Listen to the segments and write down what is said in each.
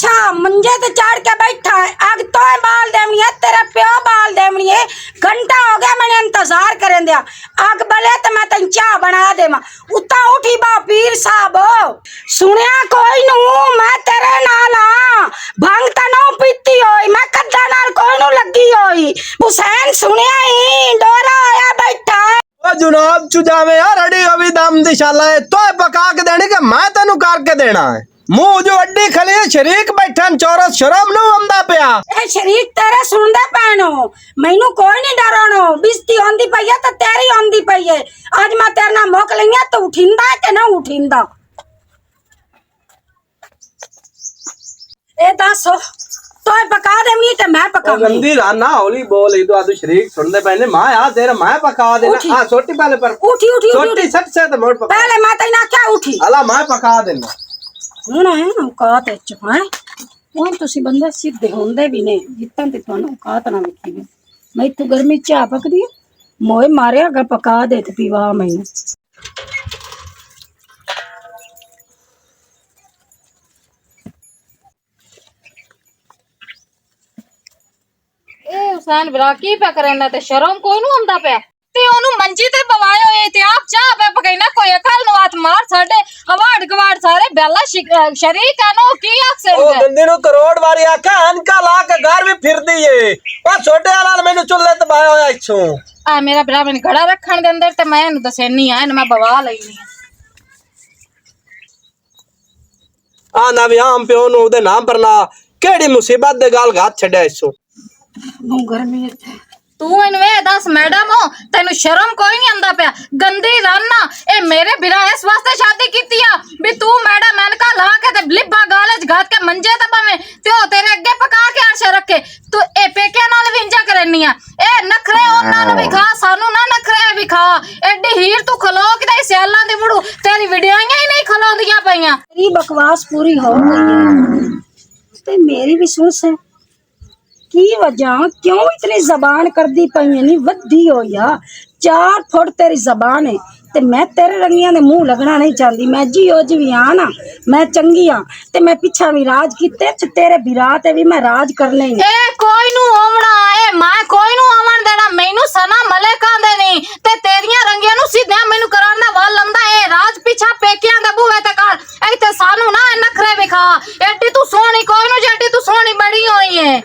अच्छा मंजे ते चढ़ के बैठा है, अग तो बाल देवनी है, तेरा प्यो बाल देवनी है। घंटा हो गया मैंने इंतजार करें दिया, अग बले तो मैं तेन चाह बना देवा। उता उठी बा पीर साहब, सुनिया कोई नू मैं तेरे नाल हां, भंग ता ना पीती होई, मैं कद्दा नाल कोई नू लगी होई। हुसैन सुनिया ही डोरा आया बैठा है। ओ जनाब चुजावे यार अड़ी अभी दम दी शाला है तो पका के देने के मैं तेनू करके देना है। मुंह जो अड्डी खली है शरीक बैठन चौरस शर्म नु आंदा पिया। ए शरीक तेरे सुनदे पैनो, मैनू कोई नहीं डरानो, बिस्ती होंदी पई है तो तेरी होंदी पई है। आज मैं तेरे नाल मोक लईया तो उठिंदा है कि ना उठिंदा? ए दसो तो पका देनी ते मैं पका गंदी राना होली बोल ही तो आदू शरीक सुनदे पैने मां यार तेरा मैं पका देना। हां छोटी पहले पर उठी उठी छोटी सट से तो मोड़ पका पहले मैं तेना क्या उठी अला मैं पका देना ਹੁਣ ਹੈ ਨਾ ਔਕਾਤ ਵਿੱਚ ਹੈ। ਹੁਣ ਤੁਸੀਂ ਬੰਦੇ ਸਿੱਧੇ ਹੁੰਦੇ ਵੀ ਨੇ ਜਿੱਤਾਂ ਤੇ ਤੁਹਾਨੂੰ ਔਕਾਤ ਨਾ ਵਿਖੀ ਵੀ। ਮੈਂ ਇੱਥੇ ਗਰਮੀ ਚਾਹ ਪਕਦੀ ਮੋਏ ਮਾਰਿਆ ਗਾ ਪਕਾ ਦੇ ਤੇ ਪੀਵਾ ਮੈਨੂੰ। ਇਹ ਹੁਸੈਨ ਵੀਰਾ ਕੀ ਪਿਆ ਕਰਨਾ ਤੇ ਸ਼ਰਮ ਕੋਈ ਨੂੰ ਆਉਂਦਾ ਪਿਆ ਤੇ ਉਹਨੂੰ ਮੰਜੀ ਤੇ ਬਵਾਇਆ ਹੋਏ ਤੇ ਆਪ ਚਾਹ ਪੈ ਪਕੈਨਾ ਕੋਈ ਅਕਲ ਨੂੰ ਹੱਥ ਮਾਰ ਸਾਡੇ ਅਵਾੜ ਗਵਾੜ ਸਾਰੇ ਬੈਲਾ ਸ਼ਰੀਕ ਆ ਨੋ ਕੀ ਆਖਸੇ ਉਹ ਗੰਦੀ ਨੂੰ ਕਰੋੜ ਵਾਰੀ ਆਖਾ ਅਨਕਾ ਲਾ ਕੇ ਘਰ ਵੀ ਫਿਰਦੀ ਏ। ਉਹ ਛੋਟੇ ਨਾਲ ਮੈਨੂੰ ਚੁੱਲ੍ਹੇ ਤੇ ਬਾਇਆ ਹੋਇਆ ਇੱਥੋਂ ਆ ਮੇਰਾ ਭਰਾ ਮੈਨੂੰ ਘੜਾ ਰੱਖਣ ਦੇ ਅੰਦਰ ਤੇ ਮੈਂ ਇਹਨੂੰ ਦੱਸਣੀ ਆ ਇਹਨੂੰ ਮੈਂ ਬਵਾ ਲੈਣੀ ਆ ਨਾ ਵੀ ਆਮ ਪਿਓ ਨੂੰ ਉਹਦੇ ਨਾਮ ਪਰ ਨਾ ਕਿਹੜੀ ਮੁਸੀਬਤ ਦੇ ਗਾਲ ਘਾਤ ਛੱਡਿਆ ਇਸੋ ਨੂੰ ਗਰਮੀ ਇੱਥੇ तू इनवे दस मैडम हो तेनु शर्म कोई नहीं आंदा पिया गंदी राना ए मेरे बिरा इस वास्ते शादी कीती आ भी तू मैडम एनका ला के ते लिब्बा गालज घात के मंजे ते बवे ते ओ तेरे अगे पका के अर्श रखे तू ए पेके नाल विंजा करनी आ ए नखरे ओना नु भी खा सानू ना नखरे भी खा एडी हीर तू खलो कि ते सियालां दी मुड़ू तेरी वीडियोआं ही नहीं खलोंदियां पईयां तेरी बकवास पूरी हो गई है ते मेरी भी सुन से की वजह क्यों इतनी जबान कर दी पई नहीं वधी हो या 4 फुट तेरी जबान है ते मैं तेरे रंगियां दे मुंह लगना नहीं चाहती। मैं जी हो जी भी हाँ ना मैं चंगी हाँ ते मैं पिछा भी राज किते तेरे बिरा ते भी मैं राज करने ही ए कोई नु आवना ए मैं कोई नु आवन देना मैनू सना मले कांदे नहीं ते तेरियां रंगियां नु सीधे मैनू करार दा वाल लंदा ए राज पिछा पेकियां दे बूहे ते कर इथे सानू ना नखरे विखा एडी तू सोहनी कोई नु जेडी तू सोहनी बड़ी होई है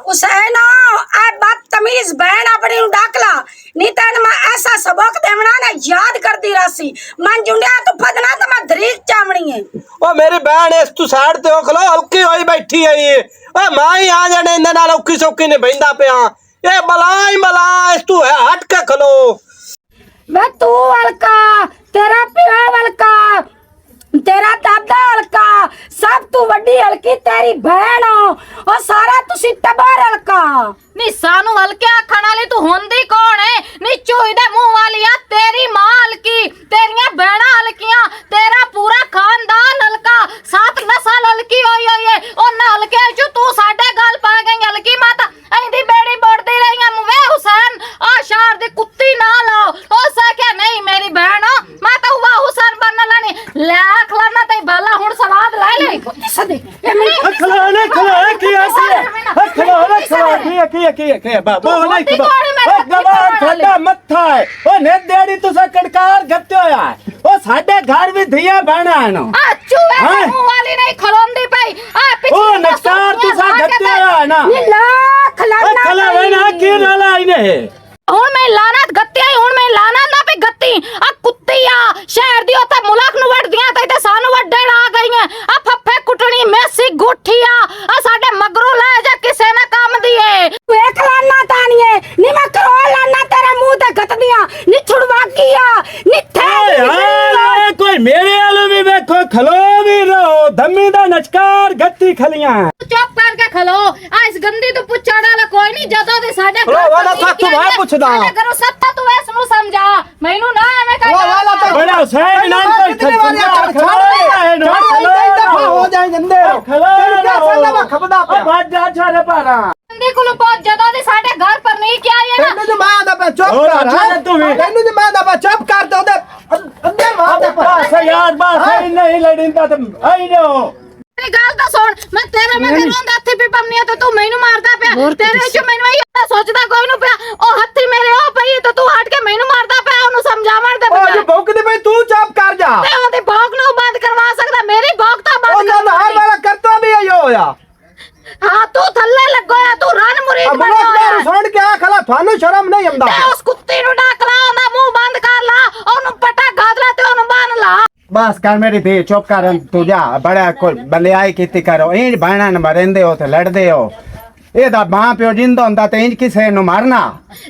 हुसैन आ बदतमीज बहन अपनी डाकला नहीं तेन मैं ऐसा सबक देवना ना याद करती रसी मन जुंडिया तू फदना तो मैं दरीक चामनी है। ओ मेरी बहन इस तू साइड ते खलो हल्की होई बैठी है ओ मां ही आ जाने इंदे नाल औखी सौखी ने बहिंदा पिया ए बलाई बला इस तू है हट के खलो वे तू हल्का तेरा पिया हल्का तेरा दादा हल्का सब तू वड्डी हल्की तेरी बहन हो और सारा तुसी टबर हल्का नी सानू हल्के आखण वाली तू होंदी कौन है नी चूही दे मुंह वाली आ तेरी मां हल्की तेरियां बहना हल्कियां तेरा पूरा खानदान हल्का 7 नस्ल हल्की होई है ओ ना हल्के जो तू साडे गल पा गई हल्की माता ऐंदी बेड़ी बोड़दी रही वे हुसैन आ शहर दी कुत्ती ना लो ओ सके नहीं मेरी बहन मैं तो हुआ हुसैन बनना लानी ले खलाना ते भला हुन सवाद ला ले सदे खलाने खलाने की बाबा नहीं ओ गवार ठंडा मत्था है ओ ने देड़ी तुसा कड़कार गत्ते होया है ओ साडे घर भी धिया बहना है नो आ चूहे मुंह वाली नहीं खलोंदी पई आ पिछली ओ नक्सार तुसा गत्ते होया है ना नी लाख लाना खलाना की नाला इने ਹੁਣ ਮੈਂ ਲਾਣਾ ਗੱਤੀ ਆਈ ਹੁਣ ਮੈਂ ਲਾਣਾ ਨਾ ਪਈ ਗੱਤੀ ਆ ਕੁੱਤੀ ਆ ਸ਼ਹਿਰ ਦੀ ਉੱਥੇ ਮੁਲਕ ਨੂੰ ਵੜਦੀਆਂ ਤੇ ਸਾਨੂੰ ਵੱਡਣ ਆ ਗਈਆਂ ਆ ਫੱਫੇ ਕੁੱਟਣੀ ਮੈਸੀ ਗੁੱਠੀ ਆ ਸਾਡੇ ਮਗਰੋਂ ਲੈ ਜਾ ਕਿਸੇ ਨਾ ਕੰਮ ਦੀ ਏ ਵੇਖ ਲਾਨਾ ਤਾਣੀਏ ਨੀ ਮੈਂ ਕਰੋੜ ਲਾਨਾ ਤੇਰੇ ਮੂੰਹ ਤੇ ਗੱਤਦੀਆਂ ਨੀ ਛੁੜਵਾ ਕੀਆ ਨੀ ਥੇ कोई मेरे वाले भी देखो खलो भी रहो धम्मी दा नचकार गत्ती खलियां चुप करके खलो आ इस गंदी तो पुछड़ वाला कोई नहीं जदों दे साडे खलो वाला साथ तू मैं पुछदा करो सत्ता तू ऐस नु समझा मैनू ना एवें कर वाला तो बड़ा हुसैन नाम को खलो हो जाए गंदे खलो चलना खबदा पे बात जा छारे पारा गंदी कुल पहुंच जदों दे साडे घर पर नहीं क्या ये ना तन्नू मां दा पे चुप कर तन्नू मां दा पे चुप कर दो दे अंदर मां दा पे यार बात नहीं लड़िंदा तुम आई नो ਮੇਰੀ ਗੱਲ ਤਾਂ ਸੁਣ ਮੈਂ ਤੇਰੇ ਮਗਰ ਰੋਂਦਾ ਹੱਥੀ ਵੀ ਪੰਨੀ ਤੇ ਤੂੰ ਮੈਨੂੰ ਮਾਰਦਾ ਪਿਆ ਤੇਰੇ ਚ ਮੈਨੂੰ ਇਹ ਸੋਚਦਾ ਕੋਈ ਨੂੰ ਪਿਆ ਉਹ ਹੱਥੀ ਮੇਰੇ ਉਹ ਪਈ ਤੇ ਤੂੰ ਹਟ ਕੇ ਮੈਨੂੰ ਮਾਰਦਾ ਪਿਆ ਉਹਨੂੰ ਸਮਝਾਵਣ ਦੇ ਉਹ ਜੇ ਭੌਂਕਦੀ ਪਈ ਤੂੰ ਚੁੱਪ ਕਰ ਜਾ ਤੇ ਉਹਦੀ ਭੌਂਕ ਨੂੰ ਬੰਦ ਕਰਵਾ ਸਕਦਾ ਮੇਰੀ ਭੌਂਕ ਤਾਂ ਬੰਦ ਉਹਨਾਂ ਦਾ ਹਰ ਵਾਲਾ ਕਰਤਾ ਵੀ ਇਹੋ ਹੋਇਆ ਹਾਂ ਤੂੰ ਥੱਲੇ ਲੱਗੋਇਆ ਤੂੰ ਰਨ ਮੁਰੀਦ ਅਬ ਬਣਿਆ ਉਹ ਸੁਣ ਕੇ ਆ ਖਲਾ ਤੁਹਾਨੂੰ ਸ਼ਰਮ ਨਹੀਂ ਆਉਂਦਾ ਤੇ ਉਸ ਕੁੱਤੀ ਨੂੰ ਡਾਕ ਲਾ ਉਹਦਾ ਮੂੰਹ ਬੰਦ ਕਰ ਲਾ ਉਹਨੂੰ ਪਟਾ ਗਾਦ ਲਾ ਤੇ ਉਹਨੂੰ ਬੰਨ ਲਾ बस कर मेरी धी चुप कर तू जा बड़ा कोई बलियाई की करो इंज भैणा न मरेंदे हो ते लड़दे हो ਇਹਦਾ ਮਾਂ ਪਿਓ ਜਿੰਦਾ ਹੁੰਦਾ ਤੇ ਇੰਜ ਕਿਸੇ ਨੂੰ ਮਾਰਨਾ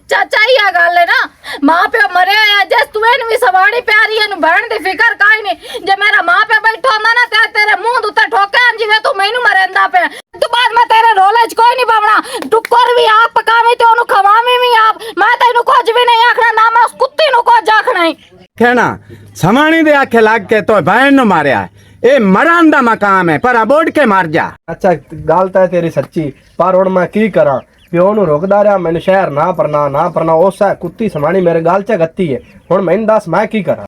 ਚਾਚਾ ਹੀ ਆ ਗੱਲ ਹੈ ਨਾ ਮਾਂ ਪਿਓ ਮਰਿਆ ਆ ਜੇ ਤੂੰ ਇਹਨੂੰ ਵੀ ਸਵਾਣੀ ਪਿਆਰੀ ਇਹਨੂੰ ਬਹਿਣ ਦੀ ਫਿਕਰ ਕਾਈ ਨਹੀਂ ਜੇ ਮੇਰਾ ਮਾਂ ਪਿਓ ਬੈਠਾ ਹੁੰਦਾ ਨਾ ਤੇ ਤੇਰੇ ਮੂੰਹ ਦੇ ਉੱਤੇ ਠੋਕਿਆ ਜਿਵੇਂ ਤੂੰ ਮੈਨੂੰ ਮਰੇਂਦਾ ਪਿਆ ਤੂੰ ਬਾਅਦ ਮੈਂ ਤੇਰੇ ਰੋਲੇ 'ਚ ਕੋਈ ਨਹੀਂ ਪਾਉਣਾ ਟੁੱਕਰ ਵੀ ਆਪ ਪਕਾਵੇਂ ਤੇ ਉਹਨੂੰ ਖਵਾਵੇਂ ਵੀ ਆਪ ਮੈਂ ਤੈਨੂੰ ਕੁਝ ਵੀ ਨਹੀਂ ਆਖਣਾ ਨਾ ਮੈਂ ਉਸ ਕੁੱਤੀ ਨੂੰ ਕੁਝ ਆਖਣਾ ਹੀ ਕਹਿਣਾ ਸਮਾਣੀ ਦੇ ਆਖੇ ਲੱਗ ਕੇ ਤੋ ਭੈਣ ਨੂੰ ਮਾਰਿਆ ਇਹ ਮਰਨ ਦਾ ਮਕਾਮ ਹੈ ਪਰ ਅਬੋੜ ਕੇ ਮਰ ਜਾ ਅੱਛਾ ਗੱਲ ਤਾਂ ਤੇਰੀ ਸੱਚੀ ਪਰ ਹੁਣ ਮੈਂ ਕੀ ਕਰਾਂ ਪਿਓ ਨੂੰ ਰੁਕਦਾ ਰਿਹਾ ਮੈਨੂੰ ਸ਼ਹਿਰ ਨਾ ਪਰਨਾ ਉਸ ਕੁੱਤੀ ਸਮਾਣੀ ਮੇਰੇ ਗਲ 'ਚ ਗੱਤੀ ਹੈ ਹੁਣ ਮੈਨੂੰ ਦੱਸ ਮੈਂ ਕੀ ਕਰਾਂ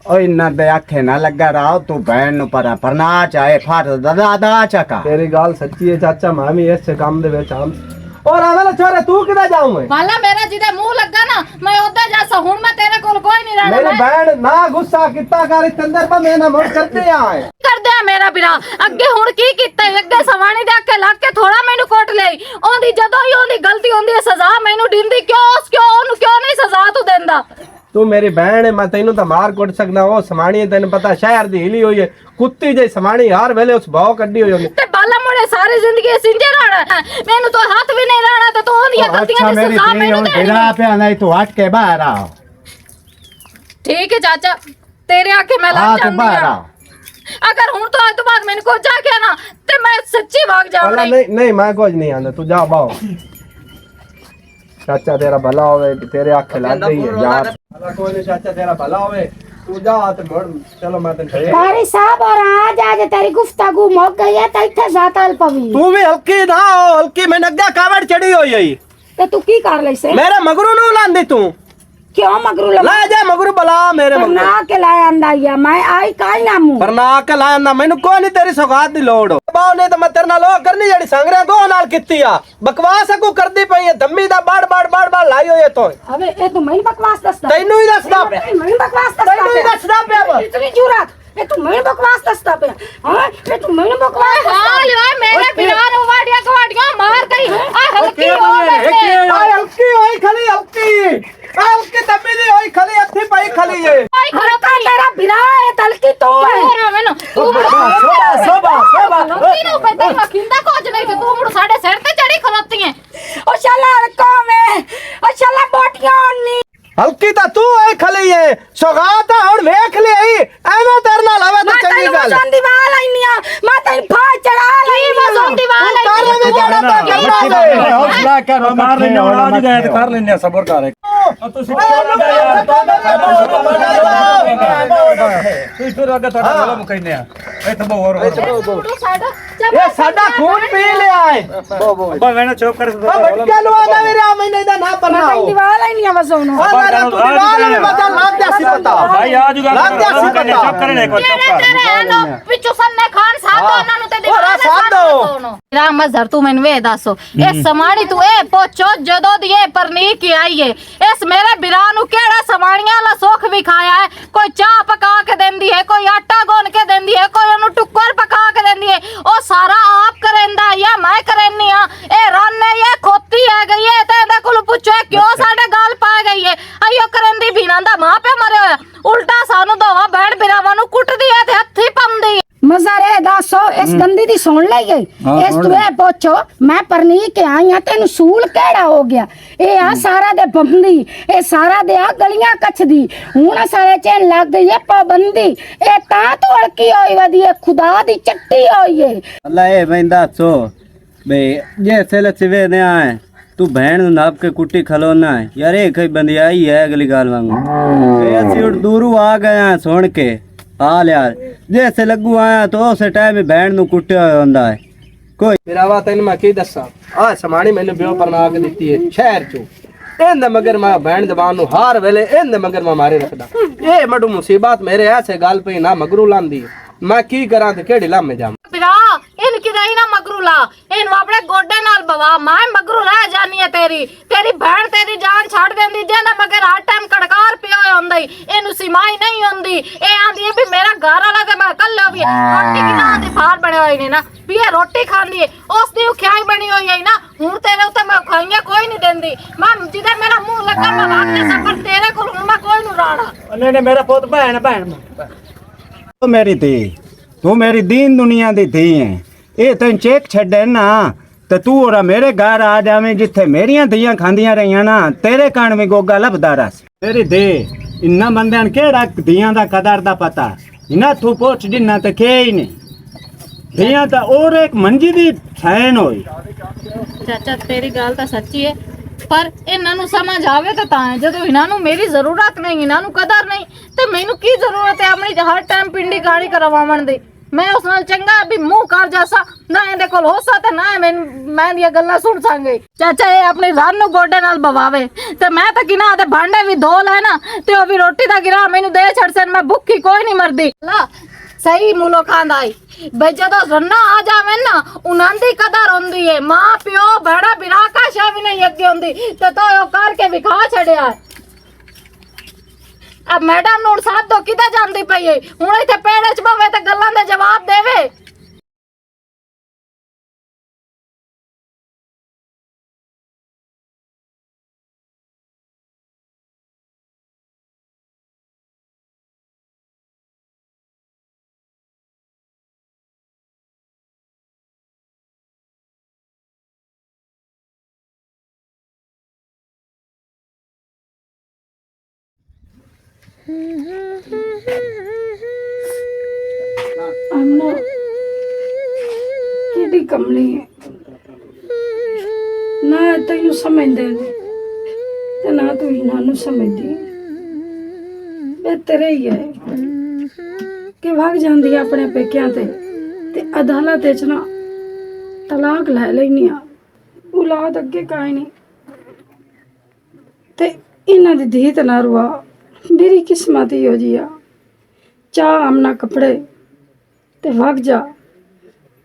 ਓਏ ਇਹਨਾਂ ਦੇ ਆਖੇ ਨਾ ਲੱਗਾ ਰਹਾ ਤੂੰ ਭੈਣ ਨੂੰ ਪਰਨਾ ਚਾਹੇ ਫਾਟ ਦਾ ਚੱਕਾ ਤੇਰੀ ਗੱਲ ਸੱਚੀ ਹੈ ਚਾਚਾ ਮੈਂ ਵੀ ਇਸ ਕੰਮ ਦੇ ਵਿੱਚ ਆਂ ਔਰ ਆਵਲਾ ਛੋਰੇ ਤੂੰ ਕਿੱਦਾਂ ਜਾਊਂ ਵਾਲਾ ਮੇਰਾ ਜਿਹਦੇ ਮੂੰਹ ਲੱਗਾ ਨਾ ਮੈਂ ਉੱਧਰ ਜਾ ਹੁਣ ਮੈਂ ਤੇਰੇ ਕੋਲ ਕੋਈ ਨਹੀਂ ਰਹਿਣਾ ਮੇਰੀ ਭੈਣ ਨਾ ਗੁੱਸਾ ਕੀਤਾ ਕਰ ਇਸ ਅੰਦਰ ਪਰ ਮੈਂ ਨਾ ਮੁੜ ਕਰਦੇ ਆਏ ਕਰਦੇ ਆ ਮੇਰਾ ਵੀਰਾ ਅੱਗੇ ਹੁਣ ਕੀ ਕੀਤਾ ਈ? ਅੱਗੇ ਸਵਾਣੀ ਦੇ ਅੱਗੇ ਲੱਗ ਕੇ ਥੋੜਾ ਮੈਨੂੰ ਕੋਟ ਲਈ ਉਹਦੀ ਜਦੋਂ ਹੀ ਉਹਦੀ ਗਲਤੀ ਹੁੰਦੀ ਹੈ ਸਜ਼ਾ ਮੈਨੂੰ ਦਿੰਦੀ ਕਿਉਂ ਉਹਨੂੰ ਕਿਉਂ ਨਹੀਂ ਸਜ਼ਾ ਤੂੰ ਦਿੰਦਾ ਤੂੰ ਮੇਰੀ ਭੈਣ ਹੈ ਮੈਂ ਤੈਨੂੰ ਤਾਂ ਮਾਰ ਕੁੱਟ ਸਕਦਾ ਉਹ ਸਮਾਣੀ ਤੈਨੂੰ ਪਤਾ ਸ਼ਹਿਰ ਦੀ ਹਿਲੀ ਹੋਈ ਹੈ ਕੁੱਤੀ ਜੇ ਸਮਾਣੀ ਹਰ ਵੇਲੇ ਉਸ ਭਾਅ ਕੱਢੀ ਹੋਈ ਹੁੰਦੀ ਤੇ ਬਾਲਾ ਮੁੜੇ ਸਾਰੀ ਜ਼ਿੰਦਗੀ ਸਿੰਜੇ ਰਹਿਣਾ ਮੈਨੂੰ ਤਾਂ ਹੱਥ ਵੀ ਨਹੀਂ ਲਾਣਾ ਤੇ ਤੂੰ ਉਹਦੀਆਂ ਗਲਤੀਆਂ ਦੀ ਸਜ਼ਾ ਮੈਨੂੰ ਦੇ गिरा पे नहीं तू हट के बाहर आओ ਠੀਕ ਹੈ ਚਾਚਾ ਤੇਰੇ ਆਖੇ ਮੈਂ हाँ ਲੱਗ तू बाहर ਜਾਂਦੀ आओ ਅਗਰ ਹੁਣ ਤੋਂ ਅੱਜ ਤੋਂ ਬਾਅਦ ਮੈਨੂੰ ਕੁਝ ਆ ਗਿਆ ਨਾ ਤੇ ਮੈਂ ਸੱਚੀ ਭਾਗ ਜਾਵਾਂਗੀ ਨਹੀਂ ਮੈਂ ਕੁਝ ਨਹੀਂ ਆਂਦਾ ਤੂੰ ਜਾ ਬਾਓ ਚਾਚਾ ਤੇਰਾ ਭਲਾ ਹੋਵੇ ਤੇਰੇ ਅੱਖ ਲੱਗ ਗਈ ਹੈ ਯਾਰ ਭਲਾ ਕੋਈ ਨਹੀਂ ਚਾਚਾ ਤੇਰਾ ਭਲਾ ਹੋਵੇ ਤੂੰ ਜਾ ਤੇ ਮੁੜ ਚਲੋ ਮੈਂ ਤੈਨੂੰ कारी साहब और आज तेरी गुफ्तगू मुक गई है तो इत्थे जातल पवी ਤੂੰ ਵੀ ਹਲਕੀ ਨਾ ਹੋ ਹਲਕੀ ਮੈਂ ਅੱਗੇ ਕਾਵੜ ਚੜੀ ਹੋਈ ਹੈ ते तू की कर ले से ਮੇਰੇ ਮਗਰੂ ਨੂੰ ਲਾਂਦੀ ਤੂੰ क्यों मगरू ਲੈ ਜਾ ਮਗਰੂ ਬਲਾ ਮੇਰੇ ना ਮਗਰੂ के लाया अंदा या मैं आई काई ना मुंह ਪਰ ਨਾ ਕੇ ਲਾਂਦਾ ਮੈਨੂੰ ਕੋਈ ਨਹੀਂ ਤੇਰੀ ਸੌਗਾਤ ਦੀ ਲੋੜ ਬਾਉ ਨਹੀਂ ਤਾਂ ਮੈਂ ਤੇਰੇ ਨਾਲ ਉਹ ਕਰਨੀ ਜਿਹੜੀ ਸੰਗਰੇ ਗੋ ਨਾਲ ਕੀਤੀ ਆ ਬਕਵਾਸ ਕੋ ਕਰਦੀ ਪਈ ਹੈ ਧੰਮੀ ਦਾ ਬਾੜ ਲਾਈ ਹੋਈ ਹੈ ਤੂੰ अबे ए तू मैं बकवास दसदा ਤੈਨੂੰ ਹੀ ਦੱਸਦਾ ਪਿਆ मैं बकवास दसदा ਤੈਨੂੰ ਹੀ ਦੱਸਦਾ ਪਿਆ ਵਾ। इतनी जुरत ए तू मैं बकवास दसदा पे हां ए तू मैं बकवास ਹਾਂ ਲਿਆ ਮੇਰੇ ਵੀਰਾਂ ਨੂੰ ਵਾੜੀਆਂ ਕਵਾੜੀਆਂ ਮਾਰ ਗਈ ਆ ਹਲਕੀ ਹੋ ਗਈ ਆਏ ਹਲਕੀ ਹੋਈ ਖਲੀ ਹਲਕੀ ਧੰਮੀ ਦੀ ਹੋਈ ਖਲੀ ਹੱਥੀ ਪਈ ਖਲੀ ਏ अरे का तेरा बिरा है तलकी तो है ਮੈਨੂੰ ਤੂੰ ਸੋਭਾ ਲੋਕੀ ਨੂੰ ਪਤਾ ਮਖਿੰਦਾ ਕੁਝ ਨਹੀਂ ਤੇ ਤੂੰ ਮੁੜ ਸਾਡੇ ਸਿਰ ਤੇ ਚੜੀ ਖਲੋਤੀ ਐ ओ शाला को में ओ शाला बोटियां नी ਹਲਕੀ ਤਾਂ ਤੂੰ ਆਈ ਖਲੀ ਏ ਸੌਗਾਤ ਹੁਣ ਵੇਖ ਲਈ ਐਵੇਂ ਤੇਰੇ ਨਾਲ ਆਵੇ ਤਾਂ ਚੰਗੀ ਗੱਲ मैं दीवार आईनिया मैं तेरी फा चढ़ा लाई ਮਜ਼ੋਂ ਦੀਵਾਨ ਤੂੰ ਕਰ ਵੀ ਜਾਣਾ ਤਾਂ ਜਮਣਾ ਦੇ हौसला कर ਮਾਰ ਲੈਣੇ ਹੁਣ ਅੱਜ ਗਏ ਤੇ ਕਰ ਲੈਣੇ ਸਬਰ ਕਰ ਤੁਸੀਂ ਫਿਰ ਅੱਗੇ ਤੁਹਾਡਾ ਵਾਲਾ ਮੁਕੈਨੇ ਆ ਇੱਥੇ ਬਹੁਤ ਇਹ ਸਾਡਾ ਖੂਨ ਪੀ ਲਿਆ ਏ ਬਾ ਵੇਣਾ ਚੁੱਪ ਕਰ ਬੱਚਾ ਨੂੰ ਆਦਾ ਵੀ ਰਾ ਮੈਨੇ ਦਾ ਨਾ ਪਰਨਾ मैं दीवार आईनिया वसोनो ਤੂੰ ਦੀਵਾਰ ਨੂੰ ਮਤਾ ਲੱਗ ਗਿਆ ਸੀ ਪਤਾ ਭਾਈ ਆ ਜੂਗਾ ਲੱਗ ਗਿਆ ਸੀ ਪਤਾ ਚੁੱਪ ਕਰਨੇ ਕੋ ਚੁੱਪ ਕਰ ਤੇਰੇ ਆਨੋ ਪਿੱਛੋਂ ਸੰਨੇ ਖਾਨ ਸਾਧੋ ਉਹਨਾਂ ਨੂੰ ਤੇ ਹੋਰਾ ਸਾਧੋ। ਰਾਮ ਮਜ਼ਹਰ ਤੂੰ ਮੈਨੂੰ ਵੇ ਦੱਸੋ ਇਹ ਸਮਾਣੀ ਤੂੰ ਇਹ ਪੁੱਛੋ ਜਦੋਂ ਦੀ ਇਹ ਪਰਨੀ ਕੀ ਆਈ ਏ ਇਸ ਮੇਰੇ ਬਿਰਾ ਨੂੰ ਕਿਹੜਾ ਸਮਾਣੀਆਂ ਵਾਲਾ ਸੁੱਖ ਵਿਖਾਇਆ ਹੈ ਕੋਈ ਚਾਹ ਪਕਾ ਕੇ ਦਿੰਦੀ ਹੈ ਕੋਈ ਆਟਾ ਗੁੰਨ ਕੇ ਦਿੰਦੀ ਹੈ ਕੋਈ ਉਹਨੂੰ ਟੁੱਕਰ ਪਕਾ ਕੇ ਦਿੰਦੀ ਹੈ ਉਹ ਸਾਰਾ ਆਪ ਕਰੇਂਦਾ ਜਾਂ ਮੈਂ ਕਰੇਨੀ ਆ ਇਹ ਰਾਨੇ ਇਹ ਖੋਤੀ ਹੈ ਗਈ ਹੈ ਤੇ ਇਹਦੇ ਕੋਲ ਪੁੱਛੋ ਇਹ ਕਿਉਂ ਸਾਡੇ ਗਾਲ ਪਾ ਗਈ ਹੈ ਆਇਓ ਕਰੇਂਦੀ ਬਿਨਾਂ ਦਾ ਮਾਂ ਪਿਓ ਮਰਿਆ ਹੋਇਆ ਉਲਟਾ ਸਾਨੂੰ ਦੋਵਾਂ ਬੈਣ ਬਿਰਾਵਾਂ ਨੂੰ ਕੁੱਟਦੀ ਹੈ ਤੇ ਹੱਥੀ ਪਾਉਂਦੀ ਹੈ मजारे दासो इस गंदी दी सुन ले गई इस तुए पूछो मैं परनी के आई हां तेनु सूल केड़ा हो गया ए आ सारा दे बंदी ए सारा दे आ गलियां कछदी हुन सारे चैन लग गई है पाबंदी ए ता तो अड़की होई वदी है खुदा दी चट्टी होई है अल्लाह ए बैंदा सो बे जे सेले सिवे ने आए तू भैन नाप के कुट्टी खलोना है यार ये कई बंदियाई है अगली गाल वांगू ए असि उड़ दूरू आ गए हैं सुन के हाल यार जैसे लगू आया तो उस टाइम में भैन नु कुट्टिया होंदा है कोई ਮੇਰਾਵਾ ਤੈਨੂੰ ਮੈਂ ਕੀ ਦੱਸਾਂ ਆ ਸਮਾਣੀ ਮੈਨੂੰ ਬਿਓ ਪਰਨਾ ਕੇ ਦਿੱਤੀ ਏ ਸ਼ਹਿਰ ਚੋਂ ਇਹਦੇ ਮਗਰ ਮੈਂ ਭੈਣ ਜਵਾਨ ਨੂੰ ਹਰ ਵੇਲੇ ਇਹਦੇ ਮਗਰ ਮੈਂ ਮਾਰੇ ਰੱਖਦਾ ਇਹ ਮਡੂ ਮੁਸੀਬਤ ਮੇਰੇ ਐਸੇ ਗੱਲ ਪਈ ਨਾ ਮਗਰੂ ਲਾਂਦੀ ਮੈਂ ਕੀ ਕਰਾਂ ਤੇ ਕਿਹੜੀ ਲਾਮੇ ਜਾਵਾਂ ਬਿਰਾ हल्की रही ना मगरू ला इन अपने गोडे नाल बवा मैं मगरू रह जानी है तेरी तेरी बहन तेरी जान छड़ देंदी जेंदा मगर हर टाइम कड़कार पियो होंदा इनु सिमाई नहीं होंदी ए आंदी है भी मेरा घर वाला ते मैं कल भी रोटी की ना आंदी फार बने होई ने ना भी ये रोटी खांदी है उस दी ख्याई बनी होई है ना हुन तेरे उते मैं खाइया कोई नहीं देंदी मैं जिधर मेरा मुंह लगा मैं भागने से पर तेरे को मैं कोई नहीं राणा नहीं नहीं मेरा पुत भैन भैन तू मेरी धी तू मेरी दीन दुनिया दी धी है ये तेन चेक छड़े ना ते तू और मेरे घर आ जावे जिथे मेरियां धियां खांदियां रहियां ना तेरे कान में गोगा लभदा रस तेरी धी इन्ना बंदे केड़ा धियां दा कदर दा पता इना तू पूछ जिन्ना ते के ही नहीं धियां ता और एक मंजी दी फैन होई चाचा तेरी गल तो सच्ची है पर इन्हां नूं समझ आवे तो जदों इन्हां नूं मेरी जरूरत नहीं इन्हां नूं कदर नहीं ते मैनू की जरूरत है अपनी हर टाइम पिंडी गाड़ी करवावन दी मैं उस नाल चंगा भी मुंह कर जासा ना इहदे कोल होसा ते ना मैं दी गल्लां सुन सांगे चाचा ये अपनी रान नूं गोडे नाल बवावे ते मैं तां किना दे भांडे भी धो ले ना ते ओ भी रोटी दा गिरा मैनू दे छड़सन मैं भुखी कोई नहीं मरदी ला सही मुलो खांदा आई भाई जदों रन्ना आ जावे ना उन्हां दी कदर होंदी है मां प्यो बड़ा बिरा का शा भी नहीं अगे होंदी ते तो ओ करके भी खा छड़िया अब मैडम नूं साथ दो किते जांदी पई है हुण इथे पेड़े च बवे ते गल्लां दे जवाब देवे अम्मा किडी कमली है ना तेनू समझदे ते ना तू इन्हां नूं समझदी बेहतर ही है कि भाग जांदी अपने पेकियां ते अदालत च ना तलाक लै लैनी आ औलाद अगे काई नहीं ते इन्हां दी धी ते ना रुआ मेरी किस्मत ही हो जी आ चाह आमना कपड़े ते भाग जा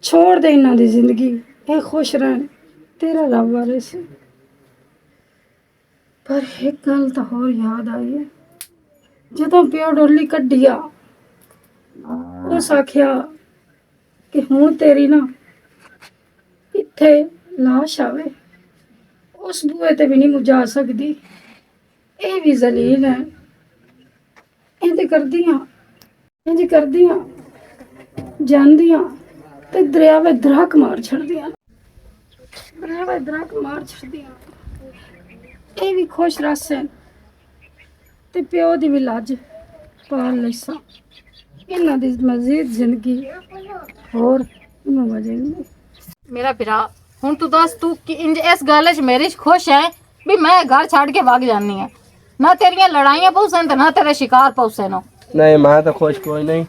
छोड़ दे इन्हां दी जिंदगी ये खुश रहन तेरा रब वाले से पर एक गल तो होर याद आई है जदों प्यो डोली कड्डिया उस आख्या कि हुण तेरी ना इत्थे लाश आवे उस बूए ते भी नहीं मुझा सकदी ये भी जलील है इंज करदियां जांदियां ते दरियावे दरक मार छड़दियां ये भी खुश रसन ते प्यो दी भी लाज पाल लैसा इन्हां दी मजीद जिंदगी होर वजह नहीं मेरा बिरा हुण तू दस तू इंज इस गल च मेरी खुश है भी मैं घर छड़ के भाग जानी है ना तेरियां लड़ाइयां पौसन ते ना तेरे शिकार पौसन नहीं मैं तो खुश कोई नहीं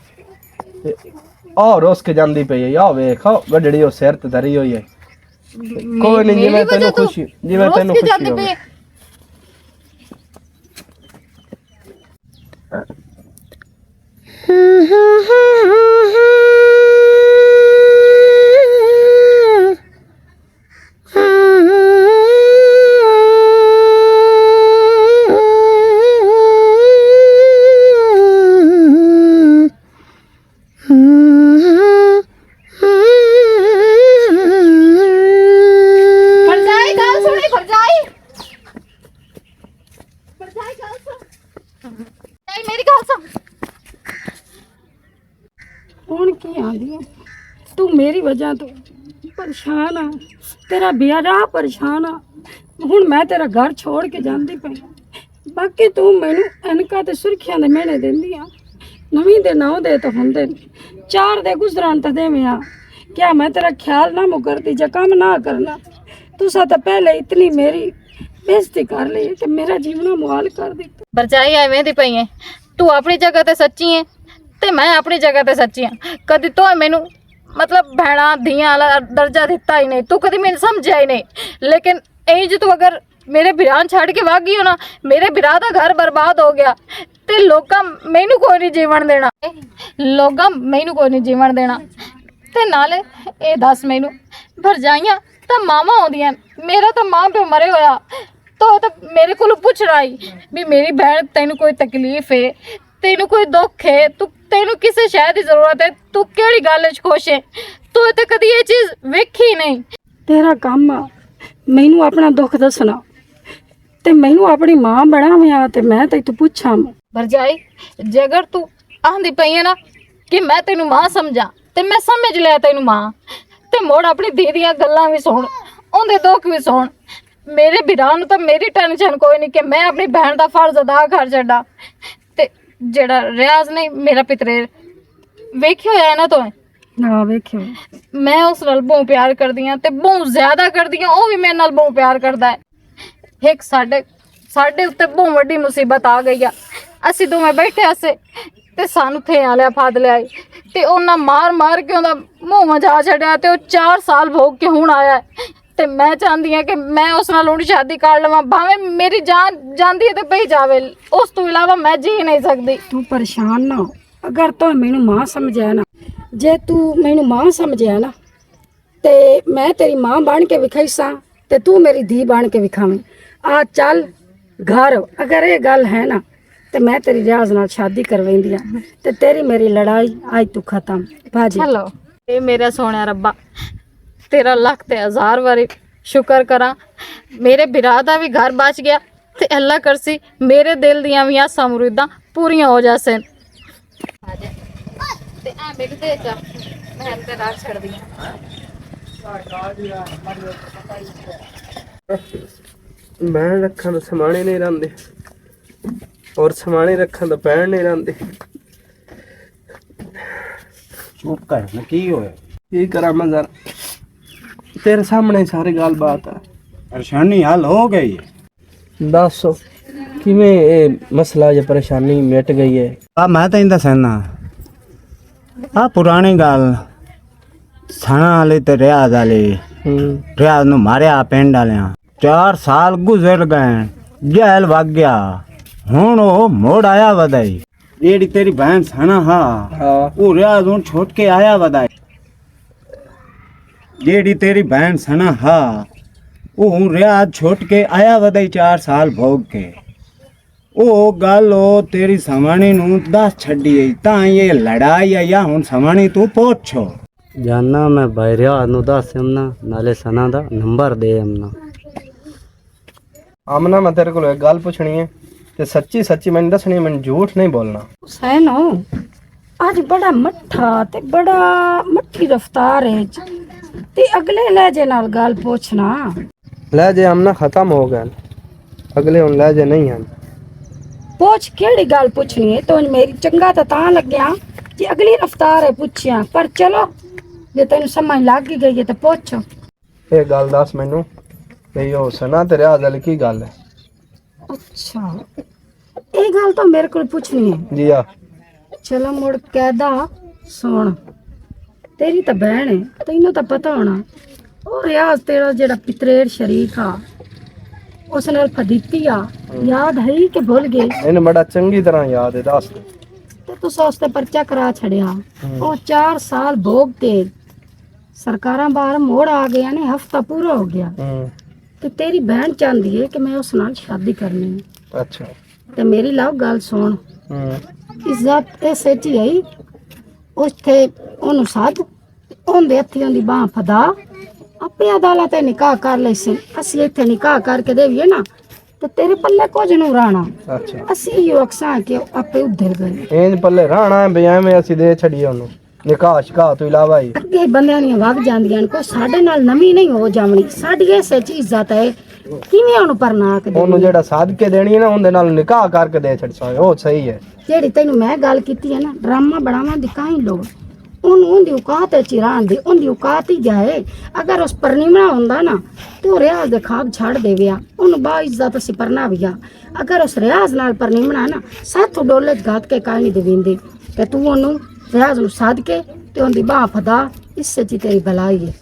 और उसके जांदी पई है या वेखो गडड़ी ओ सिर ते धरी होई है कोई नहीं जी मैं तेनू खुशी होवे मेरी गल सुन हुण की आंदी है तू मेरी वजह तो परेशान आ तेरा बेड़ा परेशान आ हुण मैं तेरा घर छोड़ के जांदी पई बाकी तू मैनू अनका ते सुर्खियां दे मेहने देंदी आ नवीं दे नौ दे तो हुंदे चार दे गुजरान ते देवें आ क्या मैं तेरा ख्याल ना मुकरती जा काम ना करना तुसा तो पहले इतनी मेरी बेइज्जती कर ली कि मेरा जीवना मुहाल कर दिता बरचाई एवें दी पई है तू अपनी जगह ते सच्ची है ते मैं अपनी जगह ते सच्ची हां कदी तो मैनू मतलब भैणा धियां वाला दर्जा दिता ही नहीं तू कदी मैनू समझिया ही नहीं लेकिन इंज तू अगर मेरे बिरान छड़ के भाग गई हो ना मेरे बिरा दा घर बर्बाद हो गया ते लोकां मैनू कोई नहीं जीवन देना लोकां मैनू कोई नहीं जीवन देना ਤੇ ਨਾਲੇ ਇਹ ਦੱਸ ਮੈਨੂੰ ਭਰਜਾਈਆਂ ਤਾਂ ਮਾਵਾਂ ਆਉਂਦੀਆਂ ਮੇਰਾ ਤਾਂ ਮਾਂ ਪਿਓ ਮਰੇ ਹੋਇਆ ਤਾਂ ਮੇਰੇ ਕੋਲ ਪੁੱਛ ਰਹੀ ਵੀ ਮੇਰੀ ਭੈਣ ਤੈਨੂੰ ਕੋਈ ਤਕਲੀਫ ਹੈ ਤੈਨੂੰ ਕੋਈ ਦੁੱਖ ਹੈ ਤੈਨੂੰ ਕਿਸੇ ਸ਼ੈ ਦੀ ਜ਼ਰੂਰਤ ਹੈ ਤੂੰ ਕਿਹੜੀ ਗੱਲ 'ਚ ਖੁਸ਼ ਹੈ ਤੂੰ ਤਾਂ ਕਦੀ ਇਹ ਚੀਜ਼ ਵੇਖੀ ਨਹੀਂ। ਤੇਰਾ ਕੰਮ ਆ ਮੈਨੂੰ ਆਪਣਾ ਦੁੱਖ ਦੱਸਣਾ ਤੇ ਮੈਨੂੰ ਆਪਣੀ ਮਾਂ ਬਣਾਵਿਆ ਤੇ ਮੈਂ ਤੈਨੂੰ ਪੁੱਛਾਂ। ਭਰਜਾਈ ਜੇਕਰ ਤੂੰ ਆਂਦੀ ਪਈ ਹੈ ਨਾ ਕਿ ਮੈਂ ਤੈਨੂੰ ਮਾਂ ਸਮਝਾਂ ਤੇ ਮੈਂ ਸਮਝ ਲਿਆ ਤੈਨੂੰ ਮਾਂ ਤੇ ਮੋੜ ਆਪਣੀ ਧੀ ਦੀਆਂ ਗੱਲਾਂ ਵੀ ਸੁਣ ਉਹਦੇ ਦੁੱਖ ਵੀ ਸੁਣ। ਮੇਰੇ ਵੀਰਾਂ ਨੂੰ ਤਾਂ ਮੇਰੀ ਟੈਨਸ਼ਨ ਕੋਈ ਨਹੀਂ ਕਿ ਮੈਂ ਆਪਣੀ ਭੈਣ ਦਾ ਫਰਜ਼ ਅਦਾ ਕਰ ਛੱਡਾਂ ਤੇ ਜਿਹੜਾ ਰਿਆਜ਼ ਨਹੀਂ ਮੇਰਾ ਪਿਤਰੇਰ ਵੇਖਿਓ ਹੋਇਆ ਨਾ ਤੂੰ ਨਾ ਵੇਖਿਓ ਮੈਂ ਉਸ ਨਾਲ ਬਹੁਤ ਪਿਆਰ ਕਰਦੀ ਹਾਂ ਤੇ ਬਹੁਤ ਜ਼ਿਆਦਾ ਕਰਦੀ ਹਾਂ ਉਹ ਵੀ ਮੇਰੇ ਨਾਲ ਬਹੁਤ ਪਿਆਰ ਕਰਦਾ ਹੈ। ਇੱਕ ਸਾਡੇ ਉੱਤੇ ਬਹੁਤ ਵੱਡੀ ਮੁਸੀਬਤ ਆ ਗਈ ਆ ਅਸੀਂ ਦੋਵੇਂ ਬੈਠੇ ਅਸੇ ਤੇ ਸਾਨੂੰ ਥੇ ਆ ਲਿਆ ਫਾਦ ਲਿਆ ਤੇ ਉਹਨਾਂ ਮਾਰ ਕੇ ਉਹਦਾ ਮੂੰਹ ਮਜਾ ਛੱਡਿਆ ਤੇ ਉਹ 4 ਸਾਲ ਭੋਗ ਕੇ ਹੁਣ ਆਇਆ ਤੇ ਮੈਂ ਚਾਹੁੰਦੀ ਹਾਂ ਕਿ ਮੈਂ ਉਸ ਨਾਲ ਉਹਦੀ ਸ਼ਾਦੀ ਕਰ ਲਵਾਂ ਭਾਵੇਂ ਮੇਰੀ ਜਾਨ ਜਾਂਦੀ ਹੈ ਤੇ ਪਈ ਜਾਵੇ ਉਸ ਤੋਂ ਇਲਾਵਾ ਮੈਂ ਜੀ ਨਹੀਂ ਸਕਦੀ। ਤੂੰ ਪਰੇਸ਼ਾਨ ਨਾ ਹੋ ਅਗਰ ਤੂੰ ਮੈਨੂੰ ਮਾਂ ਸਮਝਿਆ ਨਾ ਜੇ ਤੂੰ ਮੈਨੂੰ ਮਾਂ ਸਮਝਿਆ ਨਾ ਤੇ ਮੈਂ ਤੇਰੀ ਮਾਂ ਬਣ ਕੇ ਵਿਖਾਈ ਸਾਂ ਤੇ ਤੂੰ ਮੇਰੀ ਧੀ ਬਣ ਕੇ ਵਿਖਾਵੇਂ। ਆ ਚੱਲ ਘਰ ਅਗਰ ਇਹ ਗੱਲ ਹੈ ਨਾ ਤੇ ਮੈਂ ਤੇਰੀ ਰਿਆਜ਼ ਨਾਲ ਸ਼ਾਦੀ ਕਰਵਾਉਂਦੀ ਆ ਤੇ ਤੇਰੀ ਮੇਰੀ ਲੜਾਈ ਅੱਜ ਤੂੰ ਖਤਮ ਭਾਜੀ। ਚਲੋ ਇਹ ਮੇਰਾ ਸੋਹਣਿਆ ਰੱਬਾ ਤੇਰਾ ਲੱਖ ਤੇ ਹਜ਼ਾਰ ਵਾਰੀ ਸ਼ੁਕਰ ਕਰਾਂ ਮੇਰੇ ਬਿਰਾ ਦਾ ਵੀ ਘਰ ਬਚ ਗਿਆ ਤੇ ਅੱਲਾ ਕਰਸੀ ਮੇਰੇ ਦਿਲ ਦੀਆਂ ਵੀ ਆਸਾਂ ਮੁਰੀਦਾਂ ਪੂਰੀਆਂ ਹੋ ਜਾਸਨ। ਤੇ ਆ ਮੇਰੇ ਤੇ ਜਾ ਮੈਂ ਤੇ ਰਾਖ ਛੱਡਦੀ ਮੈਂ ਰੱਖਾਂ ਤਾਂ ਸਮਾਣੇ ਨਹੀਂ ਰਹਿੰਦੇ ਔਰ ਸਮਾਣੇ ਰੱਖਾਂ ਤਾਂ ਪੈਣ ਨਹੀਂ ਰਹਿੰਦੇ। ਚੁੱਪ ਕਰ ਨਾ ਕੀ ਹੋਇਆ ਕੀ ਕਰਾਂ ਮੈਂ ਜ਼ਰਾ ਤੇਰੇ ਸਾਹਮਣੇ ਸਾਰੀ ਗੱਲਬਾਤ ਆ। ਪਰੇਸ਼ਾਨੀ ਹੱਲ ਹੋ ਗਈ ਦੱਸ ਕਿਵੇਂ ਇਹ ਮਸਲਾ ਜਾਂ ਪਰੇਸ਼ਾਨੀ ਮਿਟ ਗਈ ਹੈ। ਆ ਮੈਂ ਤੈਨੂੰ ਦੱਸਣਾ ਆ ਪੁਰਾਣੀ ਗੱਲ ਸਣਾ ਵਾਲੇ ਤੇ ਰਿਆਜ਼ ਵਾਲੇ ਰਿਆਜ਼ ਨੂੰ ਮਾਰਿਆ ਪਿੰਡ ਵਾਲਿਆਂ 4 ਸਾਲ ਗੁਜ਼ਰ ਗਏ ਜੇਲ੍ਹ ਵਗ ਗਿਆ ਹੁਣ ਉਹ ਮੋੜ ਆਇਆ ਵਦਾਈ ਜਿਹੜੀ ਤੇਰੀ ਭੈਣ ਸਣਾ ਹਾਂ ਉਹ ਰਿਆਜ਼ ਹੁਣ ਛੋਟ ਕੇ ਆਇਆ ਵਦਾਈ ਜਿਹੜੀ ਤੇਰੀ ਭੈਣ ਸਣਾ ਹਾਂ ਉਹ ਹੁਣ ਰਿਆਜ਼ ਛੋਟ ਕੇ ਆਇਆ ਵਦਾਈ 4 ਸਾਲ ਭੋਗ ਕੇ ਉਹ ਗੱਲ ਉਹ ਤੇਰੀ ਸਮਾਣੀ ਨੂੰ ਦੱਸ ਛੱਡੀ ਤਾਂ ਇਹ ਲੜਾਈ ਆ ਜਾਂ ਹੁਣ ਸਮਾਣੀ ਤੂੰ ਪੁੱਛੋ ਜਾਨਾ ਮੈਂ ਭਾਈ ਰਿਆਜ਼ ਨੂੰ ਦੱਸ ਆਮਨਾ ਨਾਲੇ ਸਨਾ ਦਾ ਨੰਬਰ ਦੇ ਆਮਨਾ। ਆਮਨਾ ਮੈਂ ਤੇਰੇ ਕੋਲ ਇੱਕ ਗੱਲ ਪੁੱਛਣੀ ਹੈ ਤੇ ਸੱਚੀ ਮੈਨੂੰ ਦੱਸਣੀ ਹੈ ਮੈਨੂੰ ਝੂਠ ਨਹੀਂ ਬੋਲਣਾ। ਹੁਸੈਨੋ ਅੱਜ ਬੜਾ ਮੱਠਾ ਤੇ ਬੜਾ ਮੱਠੀ ਰਫਤਾਰ ਹੈ ਤੇ ਅਗਲੇ ਲਹਿਜੇ ਨਾਲ ਗੱਲ ਪੁੱਛਣਾ। ਲਹਿਜੇ ਆਮਨਾ ਖਤਮ ਹੋ ਗਏ ਅਗਲੇ ਹੁਣ ਲਹਿਜੇ ਨਹੀਂ ਹਨ। ਪੁੱਛ ਕਿਹੜੀ ਗੱਲ ਪੁੱਛਣੀ ਹੈ ਤੂੰ ਮੇਰੀ ਚੰਗਾ ਤਾਂ ਲੱਗਿਆ ਜੇ ਅਗਲੀ ਰਫਤਾਰ ਹੈ ਪੁੱਛਿਆ ਪਰ ਚਲੋ ਜੇ ਤੈਨੂੰ ਸਮਝ ਲੱਗ ਹੀ ਗਈ ਹੈ ਤਾਂ ਪੁੱਛ। ਇਹ ਗੱਲ ਦੱਸ ਮੈਨੂੰ ਤੇ ਉਹ ਸਨਾ ਤੇ ਰਿਆਜ਼ ਵਾਲੀ ਕੀ ਗੱਲ ਹੈ। ਅੱਛਾ ਇਹ ਗੱਲ ਤਾਂ ਮੇਰੇ ਕੋਲ ਪੁੱਛਣੀ ਹੈ। ਜੀ ਆ ਚਲੋ ਮੁੜ ਕਹਿਦਾ ਸੁਣ ਤੇਰੀ ਤਾਂ ਭੈਣ ਹੈ ਤੈਨੂੰ ਤਾਂ ਪਤਾ ਹੋਣਾ ਉਹ ਰਿਆਜ਼ ਤੇਰਾ ਜਿਹੜਾ ਪਿਤਰੇਰ ਸ਼ਰੀਕ ਆ ਉਸ ਨਾਲ ਫਦੀਤੀ ਆ ਯਾਦ ਹੈ ਕਿ ਭੁੱਲ ਗਏ। ਇਹਨੂੰ ਬੜਾ ਚੰਗੀ ਤਰ੍ਹਾਂ ਯਾਦ ਹੈ ਦੱਸ। ਤੇ ਤੂੰ ਉਸ ਤੇ ਪਰਚਾ ਕਰਾ ਛੜਿਆ ਉਹ 4 ਸਾਲ ਭੋਗ ਤੇ ਸਰਕਾਰਾਂ ਬਾਹਰ ਮੋੜ ਆ ਗਿਆ ਨੇ ਹਫਤਾ ਪੂਰਾ ਹੋ ਗਿਆ ਤੇ ਤੇਰੀ ਭੈਣ ਚਾਹੁੰਦੀ ਹੈ ਕਿ ਮੈਂ ਉਸ ਨਾਲ ਸ਼ਾਦੀ ਕਰਨੀ ਹੈ। ਅੱਛਾ ਤੇ ਮੇਰੀ ਲਵ ਗੱਲ ਸੁਣ ਇੱਜ਼ਤ ਇਹ ਸੱਚੀ ਹੈ ਉੱਥੇ ਉਹਨੂੰ ਸਾਧ ਉਹਦੇ ਹੱਥੀ ਉਹਦੀ ਬਾਹ ਫਦਾ ਆਪੇ ਅਦਾਲਤ ਤੇ ਨਿਕਾਹ ਕਰ ਲਈ ਸੀ ਅਸੀਂ ਇੱਥੇ ਨਿਕਾਹ ਕਰਕੇ ਦੇਵੀਏ ਨਾ ਤੇ ਤੇਰੇ ਪੱਲੇ ਕੁਝ ਨੂੰ ਰਾਣਾ। ਅੱਛਾ ਅਸੀਂ ਇਹ ਅਕਸਾਂ ਕਿ ਆਪੇ ਉਧਰ ਗਏ ਇੰਜ ਪੱਲੇ ਰਾਣਾ ਹੈ ਬਈ ਐਵੇਂ ਅਸੀਂ ਦੇ ਛੜੀਏ ਉਹਨੂੰ ਨਿਕਾਹ ਸ਼ਿਕਾਹ ਤੋਂ ਇਲਾਵਾ ਹੀ ਅੱਗੇ ਬੰਦਿਆਂ ਦੀਆਂ ਵਗ ਜਾਂਦੀਆਂ ਨੇ ਕੋਈ ਸਾਡੇ ਨਾਲ ਨਵੀਂ ਨਹੀਂ ਹੋ ਜਾਵਣੀ ਸਾਡੀ ਇਹ ਸੱਚੀ ਇੱਜ਼ਤ ਹੈ ਕਿਵੇਂ ਉਹਨੂੰ ਪਰਨਾ ਕੇ ਉਹਨੂੰ ਜਿਹੜਾ ਸਾਦਕੇ ਦੇਣੀ ਹੈ ਨਾ ਉਹਦੇ ਨਾਲ ਨਿਕਾਹ ਕਰਕੇ ਦੇ ਛੜਸਾਂ ਉਹ ਸਹੀ ਹੈ। ਜਿਹੜੀ ਤੈਨੂੰ ਮੈਂ ਗੱਲ ਕੀਤੀ ਹੈ ਨਾ ਡਰਾਮਾ ਬਣਾਵਾਂ ਦੀ ਕਾਹੀਂ ਲੋੜ ਉਹਨੂੰ ਉਹਦੀ ਔਕਾਤ ਹੈ ਚਿਰਾਂ ਦੀ ਉਹਦੀ ਔਕਾਤ ਹੀ ਜਾਏ ਅਗਰ ਉਸ ਪਰਨੀਮਣਾ ਹੁੰਦਾ ਨਾ ਤੇ ਉਹ ਰਿਆਜ਼ ਦੇ ਖਾਬ ਛੱਡ ਦੇਵਿਆ ਉਹਨੂੰ ਬਾ ਇੱਜ਼ਤ ਅਸੀਂ ਪਰਨਾ ਵਿਆ ਅਗਰ ਉਸ ਰਿਆਜ਼ ਨਾਲ ਪਰਨੀਮਣਾ ਨਾ ਸਾਥੋਂ ਡੋਲੇ ਗਾਤ ਕੇ ਕਾਹੀਂ ਨਹੀਂ ਦੇਵਿੰਦੇ ਤੇ ਤੂੰ ਉਹਨੂੰ ਰਿਆਜ਼ ਨੂੰ ਸਾਧ ਕੇ ਤੇ ਉਹਦੀ ਬਾਹ ਫਦਾ ਇਸ ਸੱਚ ਤੇਰੀ ਭਲਾਈ ਹੈ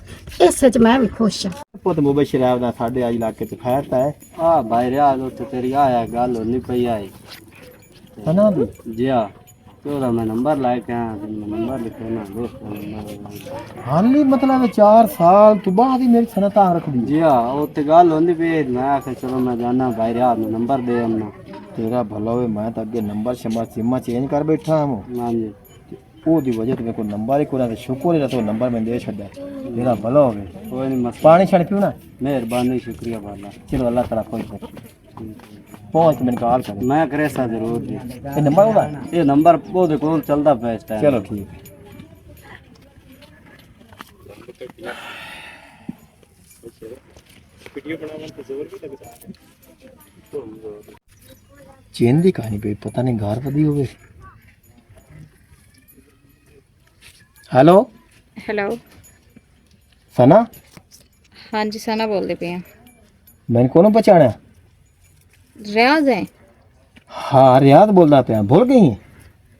ਇਸ ਸੱਚ ਮੈਂ ਵੀ ਖੁਸ਼ ਹਾਂ। ਪੁੱਤ ਮੁਬਸ਼ਰ ਆਪ ਦਾ ਸਾਡੇ ਆ ਇਲਾਕੇ ਤੇ ਖੈਰ ਤਾਂ ਹੈ ਆ ਭਾਈ ਰਿਆਜ਼ ਉੱਤੇ ਤੇਰੀ ਆਇਆ ਗੱਲ ਨਹੀਂ ਪਈ ਆਈ ਹਨਾ ਵੀ ਜੀ ਆ चलो मैं नंबर लाके आया मैं नंबर लिखे ना दोस्त का नंबर हाली मतलब 4 साल तू बाद ही मेरी सनता रख दी जी हाँ वो तो गल होंदी पे मैं आखे चलो मैं जाना भाई रात में नंबर दे हमना तेरा भला होवे मैं तो अगे नंबर शंबर सिमा चेंज कर बैठा हूं हाँ जी ओ दी वजह तो मेरे को नंबर ही कोना शुक्र है तो नंबर मैं दे छड्या मेरा भला होवे कोई नहीं मसला पानी छड़ पियो ना मेहरबानी शुक्रिया भाला चलो अल्लाह ताला खुश रखे पहुंच के मैंने कॉल कर मैं करे सा जरूर जी ये नंबर होगा ये नंबर वो देखो चलता पे इस टाइम चलो ठीक है चेन दी कहानी पे पता नहीं घर वधी होवे हेलो हेलो सना हाँ जी सना बोलते पे हैं मैंने कोनो पहचाना रियाज है हाँ रियाद बोलदा पे भूल गई है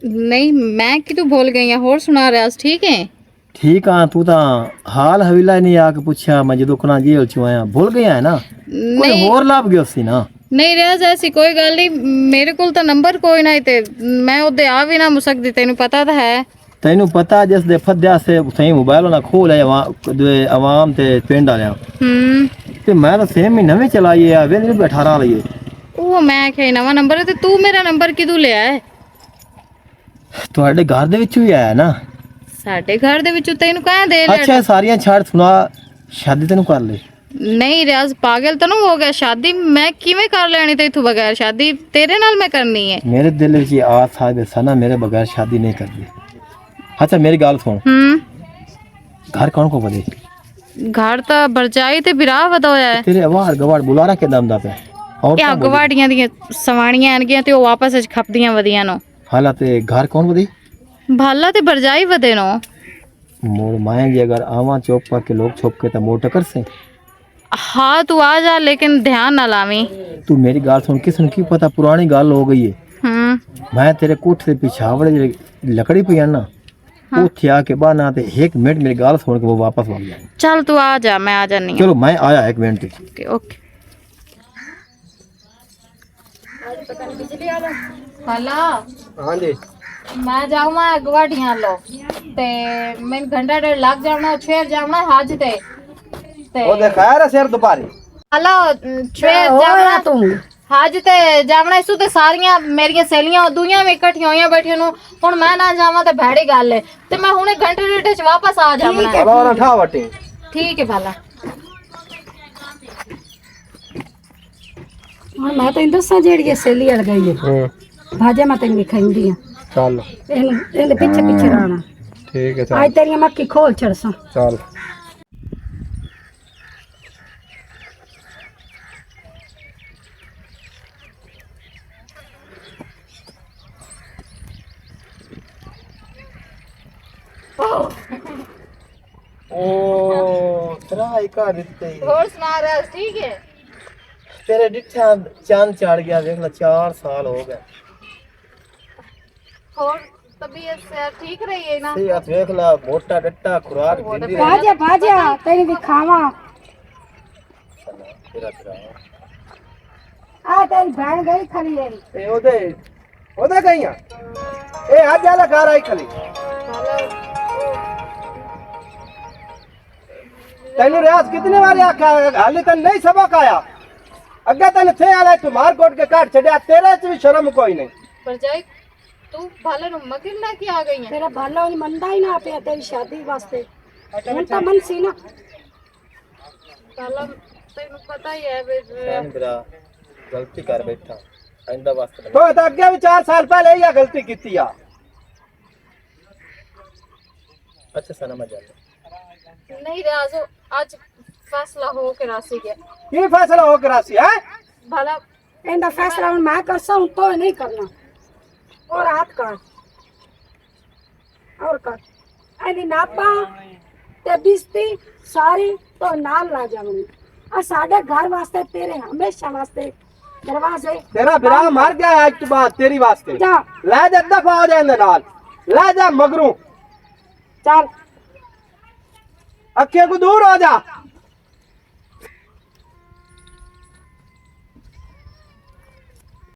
नहीं मैं कि तू भूल गई है होर सुना रियाज ठीक है ठीक हाँ तू तो हाल हवीला नहीं आके पूछा मैं जो दुखना जेल चो आया भूल गया है ना कोई नहीं होर लाभ गयो सी ना नहीं रियाज ऐसी कोई गल नहीं मेरे को तो नंबर कोई नहीं ते मैं उदे आ भी ना मुसकदी तेन पता तो है तेनू पता जिस दे फद्या से सही मोबाइल ना खोल है आवाम ते पिंड आया ते मैं तो सेम महीना में चलाई है वे नहीं बैठा रहा लिए ਉਹ ਮੈਂ ਕਿਹਾ ਨਵਾਂ ਨੰਬਰ ਹੈ ਤੇ ਤੂੰ ਮੇਰਾ ਨੰਬਰ ਕਿਦੋਂ ਲਿਆ ਹੈ ਤੁਹਾਡੇ ਘਰ ਦੇ ਵਿੱਚ ਹੀ ਆਇਆ ਨਾ ਸਾਡੇ ਘਰ ਦੇ ਵਿੱਚੋਂ ਤੈਨੂੰ ਕਹਿ ਦੇ ਲਿਆ ਅੱਛਾ ਸਾਰੀਆਂ ਛੱਡ ਸੁਣਾ ਸ਼ਾਦੀ ਤੈਨੂੰ ਕਰ ਲੈ ਨਹੀਂ ਰਿਆਜ਼ ਪਾਗਲ ਤਾਂ ਨਹੀਂ ਹੋ ਗਿਆ ਸ਼ਾਦੀ ਮੈਂ ਕਿਵੇਂ ਕਰ ਲੈਣੀ ਤੇ ਇਥੋਂ ਬਗੈਰ ਸ਼ਾਦੀ ਤੇਰੇ ਨਾਲ ਮੈਂ ਕਰਨੀ ਹੈ ਮੇਰੇ ਦਿਲ ਵਿੱਚ ਇਹ ਆਸ ਹੈ ਸਨਾ ਮੇਰੇ ਬਗੈਰ ਸ਼ਾਦੀ ਨਹੀਂ ਕਰਦੀ ਅੱਛਾ ਮੇਰੀ ਗੱਲ ਸੁਣ ਘਰ ਕੌਣ ਕੋ ਬਦੇ ਘਰ ਤਾਂ ਬਰਜਾਈ ਤੇ ਵਿਰਾਹ ਵਦਾ ਹੋਇਆ ਹੈ ਤੇਰੇ ਅਵਾਰ ਗਵਾੜ ਬੁਲਾਰਾ ਕਿਦਾਂ ਦਾ ਪਿਆ और ਇਹ ਗਵਾੜੀਆਂ ਦੀਆਂ ਸਵਾਣੀਆਂ ਆਣਗੀਆਂ ਤੇ ਉਹ ਵਾਪਸ ਚ ਖਪਦੀਆਂ ਵਧੀਆਂ ਨੂੰ हालात घर कौन बदी ਭਾਲਾ ਤੇ ਬਰਜਾਈ ਵਦੇ ਨੂੰ मोड़ माएंगे अगर आवा चौक पा के लोग छोप के तो मोड़ टकर से हाँ तू आ जा लेकिन ध्यान ना लावी तू मेरी गाल सुन किस की पता पुरानी गाल हो गई है मैं तेरे कोठ से पिछावड़े लकड़ी पे ना वो थिया के बाद ना ते 1 मिनट मेरी गाल सुन के वो वापस भाग गया चल तू आ जा मैं आ जानी चलो मैं आया 1 मिनट ओके ओके हेलो हाँ जी मैं जाऊँ गवाड़ियाँ लो ते मैंने घंटा डेढ़ लग जाना छेर जाना हाज ते ओ दे खैर सिर दोबारी हेलो छेर जाना तू हाज ते जावना इसू ते सारियां मेरियां सहेलियां दुनिया में इकट्ठियां होइयां बैठियां नु हुन मैं ना जावां ते भैड़ी गल है ते मैं हुणे घंटे डेढ़ च वापस आ जावना अब और उठा वटे ठीक है भला मैं तेन दसा जेड़ी सहेली अड़ गई है भाजे मैं तेन दिखाई चल इन पीछे पीछे रहना ठीक है आज तेरी मक्की खोल छड़सा चल ओ तेरा का दिते और सुना रहा ठीक है तेरे डिठा चांद चढ़ गया देख ला 4 साल हो गए और तबीयत से ठीक रही है ना सही हाथ देख ला मोटा डट्टा खुराक जिंदी भाजा भाजा तेन दिखावा तेरा तेरा आ तेरी बहन गई खड़ी है ए ओदे गईया ए आज जाला घर आई खली तैनू रियाज कितने बार आखा हाली तन नहीं सबक आया अगे तन थे आला तू मार कोट के काट छड़या तेरे च भी शर्म कोई नहीं पर जाए तू भाला नु मगिर ना की आ गई है तेरा भाला उन मंदा ही ना पे तेरी शादी वास्ते मन तो मन सी ना भाला तेनु पता ही है मेरा गलती कर बैठा आइंदा वास्ते तो अगे भी 4 साल पहले ही गलती कीती आ अच्छा सना मैं जाता नहीं रियाज आज फैसला हो के रासी गया की फैसला हो के रासी है भाला इंदा फैसला हुन मैं करसा हूं तो नहीं करना और हाथ काट और कर एनी नापा ते बिस्ती सारी तो नाल ला जाऊंगी आ साडे घर वास्ते तेरे हमेशा वास्ते दरवाजे तेरा बिरा मर गया आज के बाद तेरी वास्ते जा ले जा दफा हो जाए नाल ले जा मगरू चल अक्के को दूर हो जा